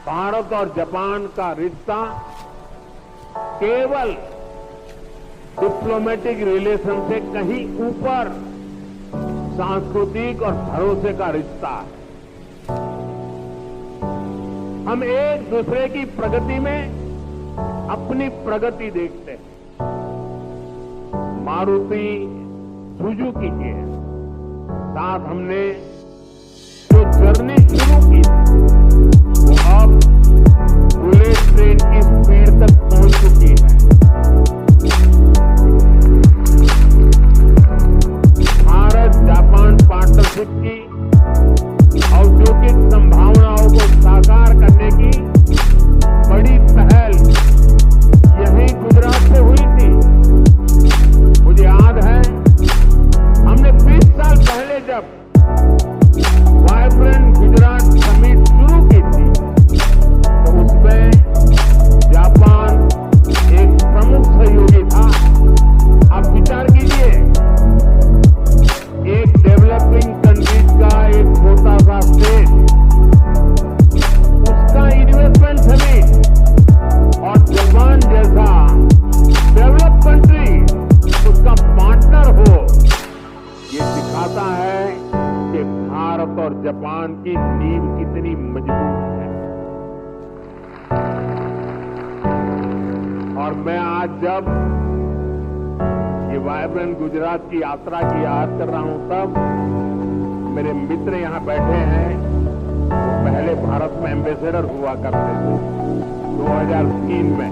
भारत और जापान का रिश्ता केवल डिप्लोमेटिक रिलेशन से कहीं ऊपर सांस्कृतिक और भरोसे का रिश्ता है। हम एक दूसरे की प्रगति में अपनी प्रगति देखते हैं। मारुति सुजुकी के साथ हमने जो जर्नी शुरू की वो अब बुलेट ट्रेन की स्पीड तक पहुंच चुकी है। भारत जापान पार्टनरशिप की औद्योगिक संभावनाओं को साकार करने की बड़ी पहल यहीं गुजरात से हुई थी। मुझे याद है हमने 20 साल पहले जब वाइब्रेंट गुजरात समिट शुरू की थी तो उसमें जापान एक प्रमुख सहयोगी था। आप विचार कीजिए, एक डेवलपिंग कंट्रीज का एक छोटा सा स्टेट, उसका इन्वेस्टमेंट समिट और जापान जैसा डेवलप कंट्री उसका पार्टनर हो, ये दिखाता है कि भारत और जापान की नींव कितनी मजबूत है। और मैं आज जब ये वाइब्रेंट गुजरात की यात्रा की याद कर रहा हूं तब मेरे मित्र यहां बैठे हैं, वो पहले भारत में एम्बेसडर हुआ करते थे 2003 में।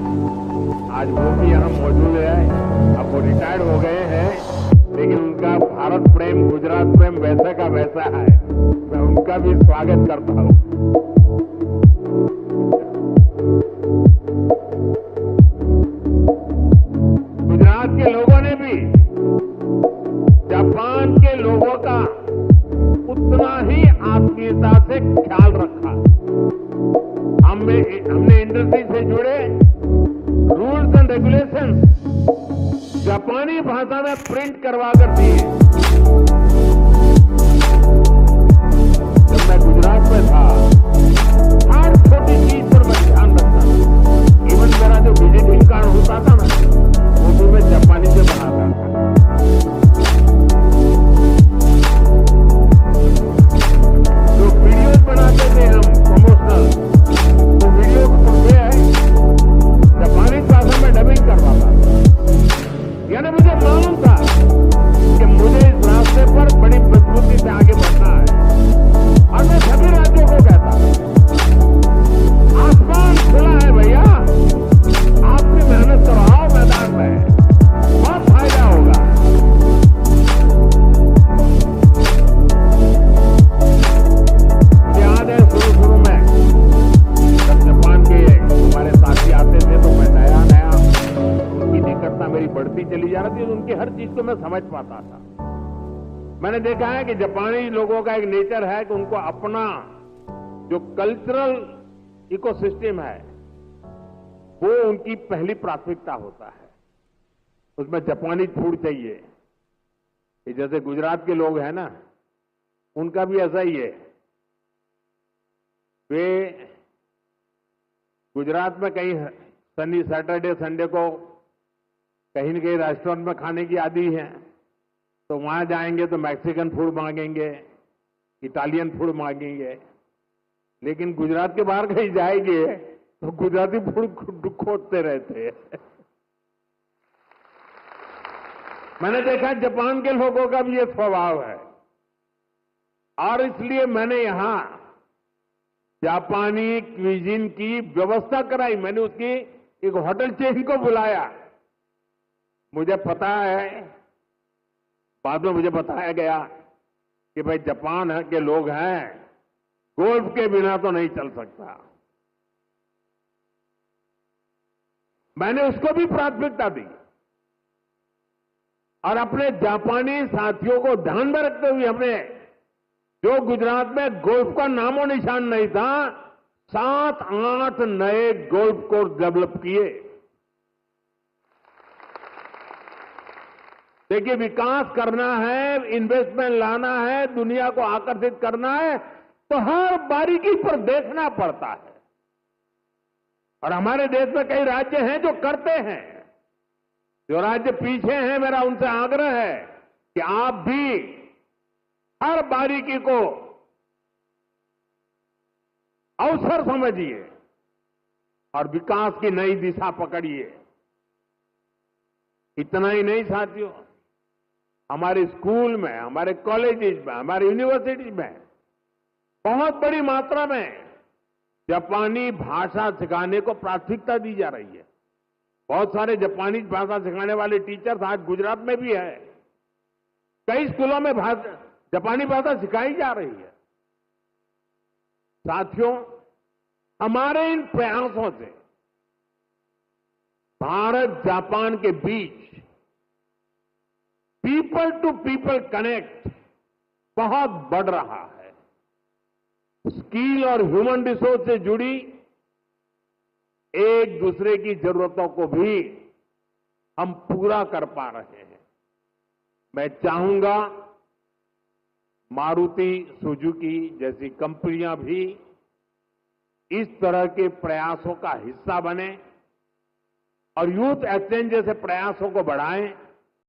आज वो भी यहां मौजूद है। अब वो रिटायर्ड हो गए हैं, लेकिन उनका भारत प्रेम, गुजरात प्रेम वैसा का वैसा है। मैं उनका भी स्वागत करता हूं। गुजरात के लोगों ने भी जापान के लोगों का उतना ही आत्मीयता से ख्याल रखा। हमने इंडस्ट्री से जुड़े रूल्स एंड रेगुलेशंस जापानी भाषा में प्रिंट करवा कर दिए। जब मैं गुजरात में था, हर छोटी चीज पर मैं ध्यान रखता था। इवन मेरा जो विजिटिंग कार्ड होता था ना, वो भी मैं जापानी से बनाता था। जो वीडियोज बनाते थे हम प्रमोशनल, तो वीडियो को है जापानी भाषा में डबिंग करवाता था। यानी मुझे मालूम था कि मुझे इस रास्ते पर बड़ी मजबूती से आगे बढ़ना है। और मैं सभी राज्यों को कहता आसमान खुला है भैया, आपकी मेहनत कराओ मैदान में, बहुत फायदा होगा। याद है शुरू में जब जापान के हमारे साथी आते थे तो मैं नया उनकी निकटता मेरी बढ़ती चली जा रही थी, तो उनकी हर चीज को मैं समझ पाता था। मैंने देखा है कि जापानी लोगों का एक नेचर है कि उनको अपना जो कल्चरल इकोसिस्टम है वो उनकी पहली प्राथमिकता होता है। उसमें जापानी फूड चाहिए। ये जैसे गुजरात के लोग हैं ना, उनका भी ऐसा ही है। वे गुजरात में कहीं शनि सैटरडे संडे को कहीं न कहीं रेस्टोरेंट में खाने की आदी है, तो वहां जाएंगे तो मैक्सिकन फूड मांगेंगे, इटालियन फूड मांगेंगे। लेकिन गुजरात के बाहर कहीं जाएंगे तो गुजराती फूड खोजते रहते हैं। मैंने देखा जापान के लोगों का भी ये स्वभाव है, और इसलिए मैंने यहां जापानी क्विजीन की व्यवस्था कराई। मैंने उसकी एक होटल चेन को बुलाया। मुझे पता है, बाद में मुझे बताया गया कि भाई जापान के लोग हैं, गोल्फ के बिना तो नहीं चल सकता। मैंने उसको भी प्राथमिकता दी और अपने जापानी साथियों को ध्यान में रखते हुए हमने, जो गुजरात में गोल्फ का नामो निशान नहीं था, 7-8 नए गोल्फ कोर्स डेवलप किए। देखिए, विकास करना है, इन्वेस्टमेंट लाना है, दुनिया को आकर्षित करना है, तो हर बारीकी पर देखना पड़ता है। और हमारे देश में कई राज्य हैं जो करते हैं। जो राज्य पीछे हैं, मेरा उनसे आग्रह है कि आप भी हर बारीकी को अवसर समझिए और विकास की नई दिशा पकड़िए। इतना ही नहीं साथियों, हमारे स्कूल में, हमारे कॉलेजेस में, हमारे यूनिवर्सिटीज में बहुत बड़ी मात्रा में जापानी भाषा सिखाने को प्राथमिकता दी जा रही है। बहुत सारे जापानी भाषा सिखाने वाले टीचर्स आज गुजरात में भी है। कई स्कूलों में जापानी भाषा सिखाई जा रही है। साथियों, हमारे इन प्रयासों से भारत जापान के बीच पीपल टू पीपल कनेक्ट बहुत बढ़ रहा है। स्किल और ह्यूमन रिसोर्स से जुड़ी एक दूसरे की जरूरतों को भी हम पूरा कर पा रहे हैं। मैं चाहूंगा मारुति सुजुकी जैसी कंपनियां भी इस तरह के प्रयासों का हिस्सा बने और यूथ एक्सचेंज जैसे प्रयासों को बढ़ाएं